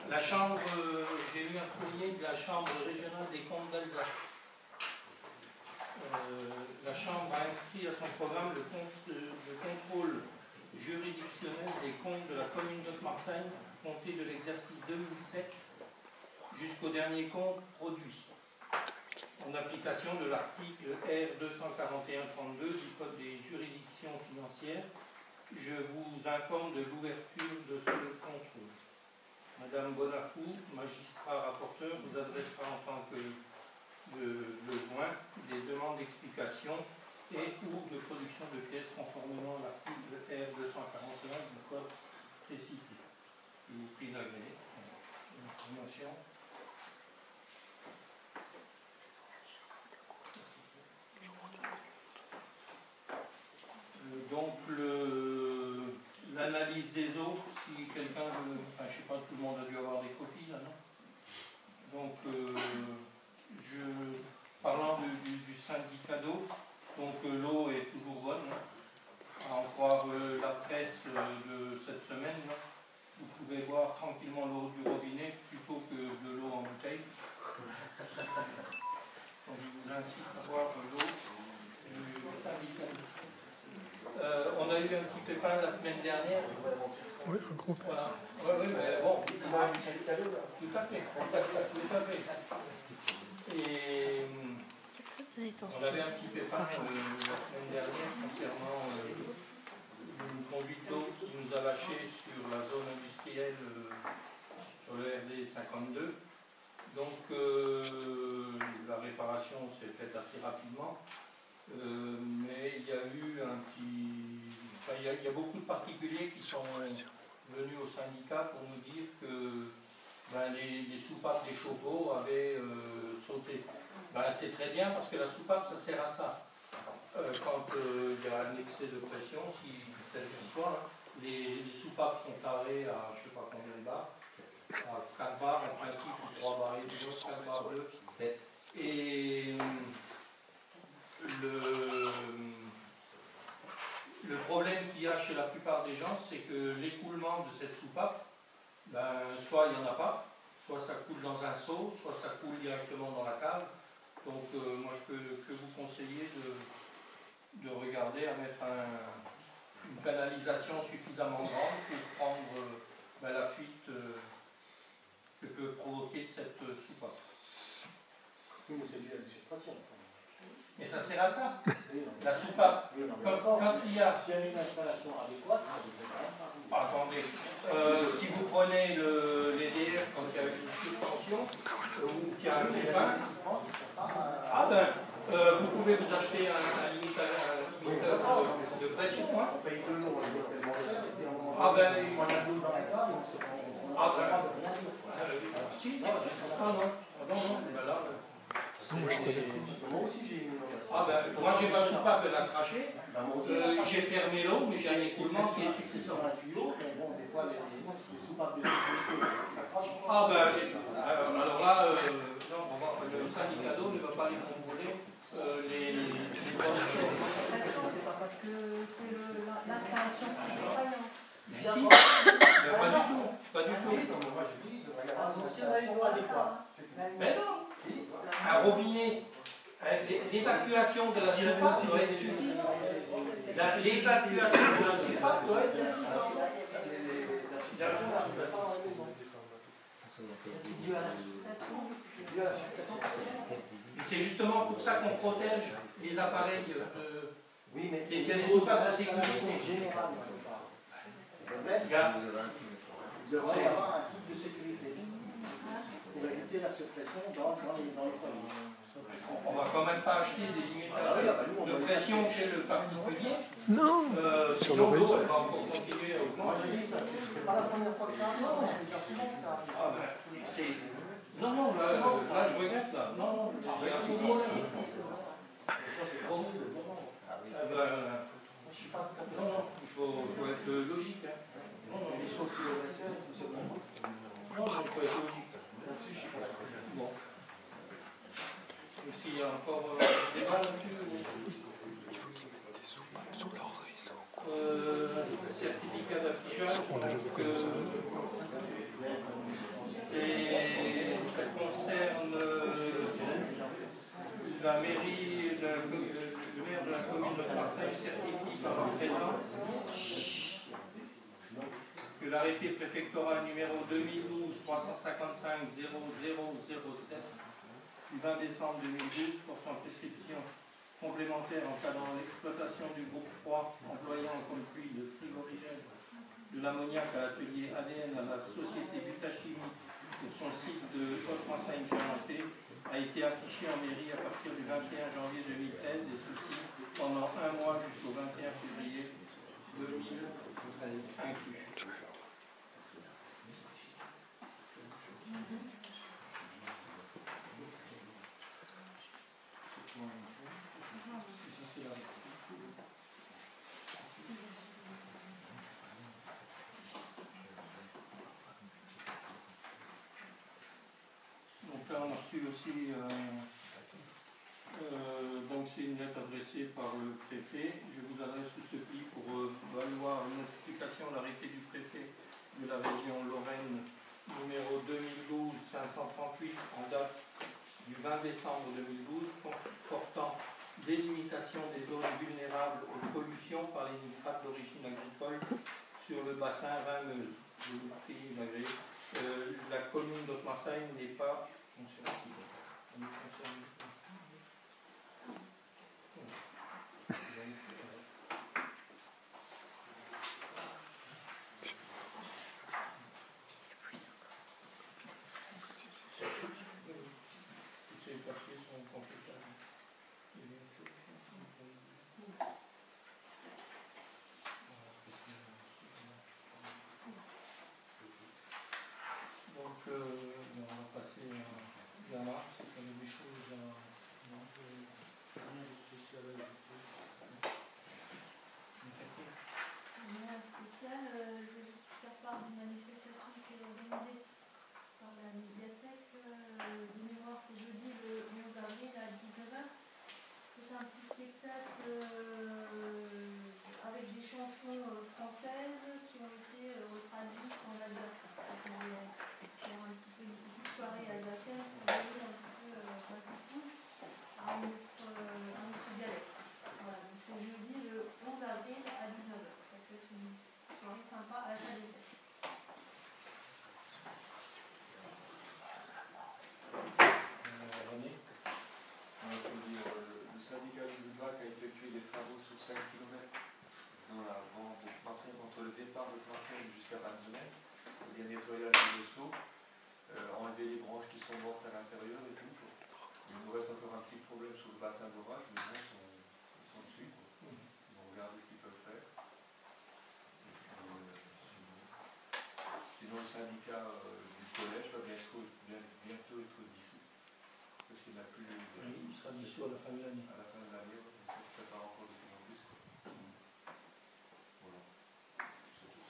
La Chambre, j'ai eu un courrier de la Chambre régionale des comptes d'Alsace. La Chambre a inscrit à son programme le contrôle juridictionnel des comptes de la commune de Marseille, compté de l'exercice 2007 jusqu'au dernier compte produit, en application de l'article R 241-32 du Code des juridictions financières. Je vous informe de l'ouverture de ce contrôle. Madame Bonafou, magistrat rapporteur, vous adressera en tant que besoin des demandes d'explication et ou de production de pièces conformément à l'article R 241 du Code précité. Je vous prie d'agréer l'information. Donc l'analyse des eaux, si quelqu'un veut, enfin je ne sais pas, tout le monde a dû avoir des copies là, non? Donc parlant du syndicat d'eau, donc l'eau est toujours bonne, hein, à en croire la presse de cette semaine, là, vous pouvez boire tranquillement l'eau du robinet plutôt que de l'eau en bouteille. Donc je vous incite à boire l'eau du syndicat d'eau. On a eu un petit pépin la semaine dernière. Oui, un groupe. Voilà. Oui, mais bon. Tout à fait. Tout à fait. Et on avait un petit pépin la semaine dernière concernant une conduite d'eau qui nous a lâché sur la zone industrielle sur le RD 52. Donc la réparation s'est faite assez rapidement. Mais il y a eu un petit... Enfin, il y a beaucoup de particuliers qui sont venus au syndicat pour nous dire que les soupapes des chauffe-eau avaient sauté. C'est très bien parce que la soupape, ça sert à ça. Quand il y a un excès de pression, si tel qu'il soit, les soupapes sont carrées à je ne sais pas combien de bars, à 4 bars en principe, ou 3 bars et 4 bars bleus. Et le problème qu'il y a chez la plupart des gens, c'est que l'écoulement de cette soupape, soit il n'y en a pas, soit ça coule dans un seau, soit ça coule directement dans la cave. Donc moi je peux que vous conseiller de regarder à mettre une canalisation suffisamment grande pour prendre la fuite que peut provoquer cette soupape. Oui, mais c'est lié à l'usurpation. Et ça sert à ça, la soupape. Quand il y a... S'il y a une installation adéquate, attendez, si vous prenez l'EDF quand il y a une suspension ou qu'il y a un pépin, vous pouvez vous acheter un limiteur de pression. Hein. on paye de l'eau, on doit tellement cher, et puis on a de l'eau dans la cave, donc c'est pas... Si, non, là... Moi aussi j'ai une innovation. Moi j'ai ma soupape, elle a craché. J'ai fermé l'eau, mais j'ai un écoulement qui est suffisant. Sur un tuyau, mais bon, des fois les soupapes de sécurité, ça crache. Alors là, le syndicat d'eau ne va pas les contrôler. Mais c'est pas ça. C'est pas parce que c'est l'installation qui est défaillante. Mais si, pas du tout. Moi je dis, il devrait y avoir une installation adéquate. Mais non. Un robinet, l'évacuation de la surface doit être suffisante. L'évacuation de la surface doit être suffisante. Et c'est justement pour ça qu'on protège les appareils des télésoupapes de sécurité. Il devrait y avoir un kit de sécurité pour éviter la surpression dans les foyers. On ne va quand même pas acheter des limiteurs de pression chez le particulier. Non, sur le réseau. On va encore continuer à augmenter. Moi je dis, c'est pas la première fois que ça arrive, c'est souvent que ça arrive. Non, là je regrette là. Non, il y a un problème. Ça c'est facile de dire non. Non, il faut être logique. Non, les choses qui doivent se faire, c'est bon. Non, il faut être logique. Là-dessus, je suis pas d'accord. Bon. Et s'il y a encore des débat là-dessus, il faut qu'ils mettent des soupapes sur leur réseau. certificat d'affichage. On a jamais connu ça. mairie, le maire de la commune de Marseille certifie par le présent que l'arrêté préfectoral numéro 2012-355-0007 du 20 décembre 2012 portant prescription complémentaire encadrant l'exploitation du groupe 3 employant comme fluide frigorigène de l'ammoniac à l'atelier ADN à la société Butachimie pour son site de Haute-Marseille-Charentais a été affiché en mairie à partir du 21 janvier 2013 et ceci pendant un mois jusqu'au 21 février 2013 inclus. Donc là on a reçu aussi donc c'est une lettre adressée par le préfet. Je vous adresse sous ce pli pour valoir une notification de l'arrêté du préfet de la région Lorraine numéro 2012-538 en date du 20 décembre 2012 portant délimitation des zones vulnérables aux pollutions par les nitrates d'origine agricole sur le bassin Rhin-Meuse. Je vous prie d'agréer. La commune d'Haute-Marseille n'est pas concernée. Ces papiers sont complétables. Donc, on va passer à Yana, c'est quand même des choses à... Rien de spécial, je veux juste faire part d'une manifestation qui est organisée par la médiathèque de mémoire, c'est jeudi le 11 avril à 19h. C'est un petit spectacle avec des chansons françaises qui ont été traduites en alsacien. On va faire un petit peu une petite soirée alsacienne pour donner un petit peu un coup de pouce à notre dialecte. Voilà, donc c'est jeudi le 11 avril à 19h. Ça peut être une soirée sympa à la salle des fêtes. René. Le syndicat du BAC a effectué des travaux sur 5 km dans la bande de Marseille, entre le départ de Marseille jusqu'à Vanzenet. Il y a nettoyage des dessous, enlever les branches qui sont mortes à l'intérieur et tout. Il nous reste encore un petit problème sur le bassin d'orage, mais bon, ils sont dessus. Ils vont regarder ce qu'ils peuvent faire. Sinon, le syndicat du collège va bientôt être dissous. Parce qu'il n'a plus Oui, il sera dissous à la fin de l'année. à la fin de l'année, ça se prépare encore de plus en plus. Voilà. C'est tout.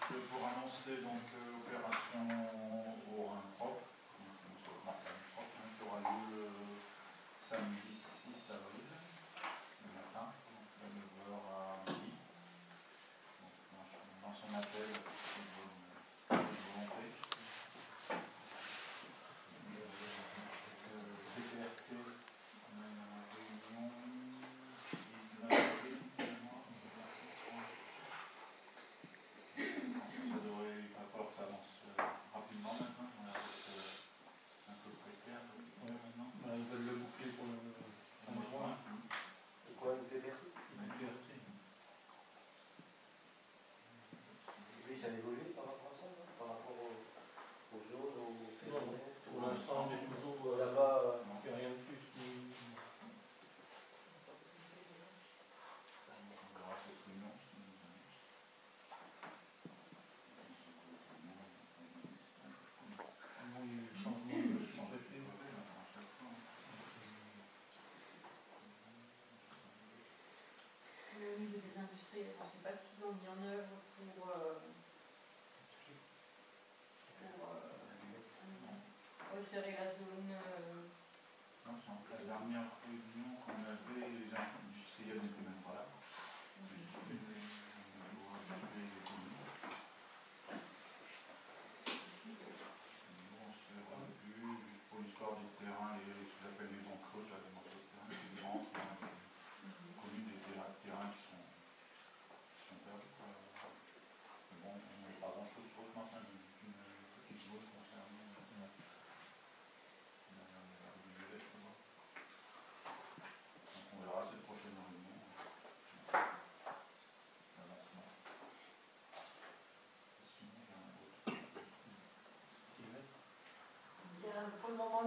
Juste pour annoncer donc l'opération au Rhin propre, qui aura lieu samedi 6 avril, le matin, donc de 9h à midi. Donc, dans son appel, c'est une bonne volonté. DPRT, on a une réunion 19 avril, ça devrait pas falloir que ça avance rapidement.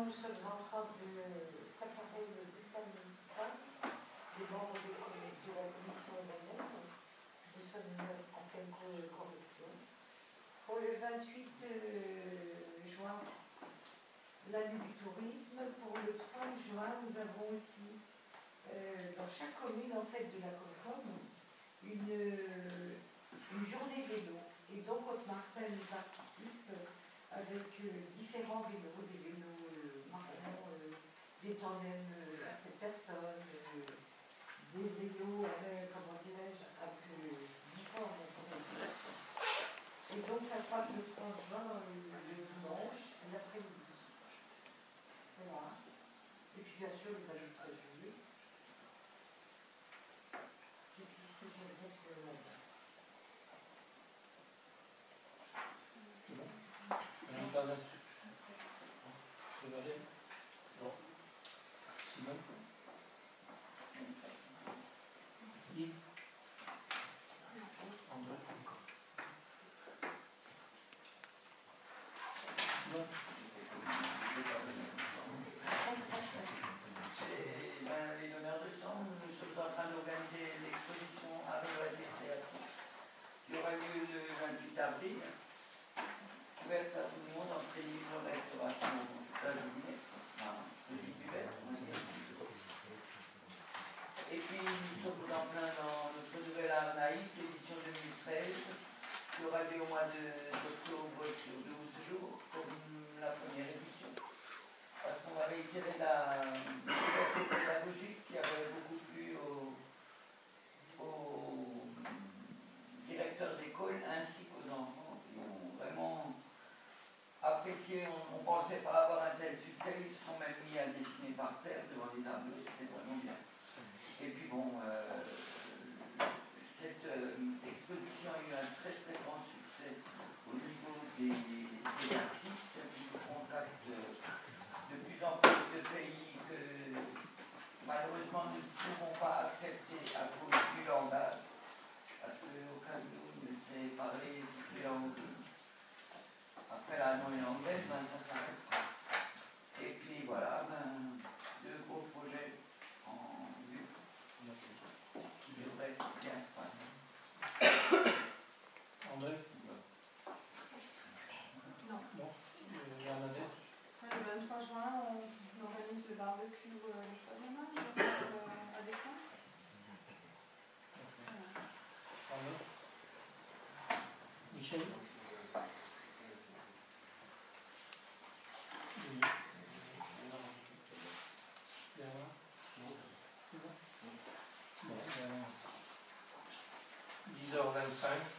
nous sommes en train de préparer le bulletin municipal des membres de la commission événementielle. Nous sommes en pleine correction. Pour le 28 juin, l'année du tourisme. Pour le 30 juin, nous avons aussi, dans chaque commune en fait de la Concom, une journée vélo. Et donc, Haute-Marseille participe avec différents vélos, des vélos marrons, des tandems à 7 personnes, des vélos avec, comment dirais-je, un peu différents. Et donc, ça se passe le 30 juin, le dimanche, l'après-midi. Voilà. Et puis, bien sûr, le 23 juillet. C'est tout ce que je veux dire sur le moment. Les donneurs de sang, nous sommes en train d'organiser l'exposition Arrivage Créatif qui aura lieu le 28 avril, ouverte à tout le monde, entrée libre, restauration toute la journée, petite buvette, on va dire. Et puis nous sommes en plein dans notre nouvelle art naïf, l'édition 2013, qui aura lieu au mois d'octobre sur 12 jours, comme la première édition. Parce qu'on va réitérer la liberté pédagogique qui avait beaucoup plu aux directeurs d'école ainsi qu'aux enfants qui ont vraiment apprécié. On ne pensait pas avoir un tel succès, ils se sont même mis à dessiner par terre devant des tableaux, c'était vraiment bien. Et puis bon, cette exposition a eu un très très grand succès au niveau des artistes qui nous contactent de plus en plus de pays que malheureusement nous ne pouvons pas accepter à cause du langage, parce qu'au Cameroun c'est parler toutes les langues. Après l'allemand et l'anglais, ben, ça s'arrête. Et puis voilà, deux gros projets en vue qui devraient bien se passer. André? Non. Non. Bernadette? Le 23 juin, on organise le barbecue le Foie-de-Main à Descamps. Arnaud? Michel? Bernard? Non. C'est bon? Bon, 10h25.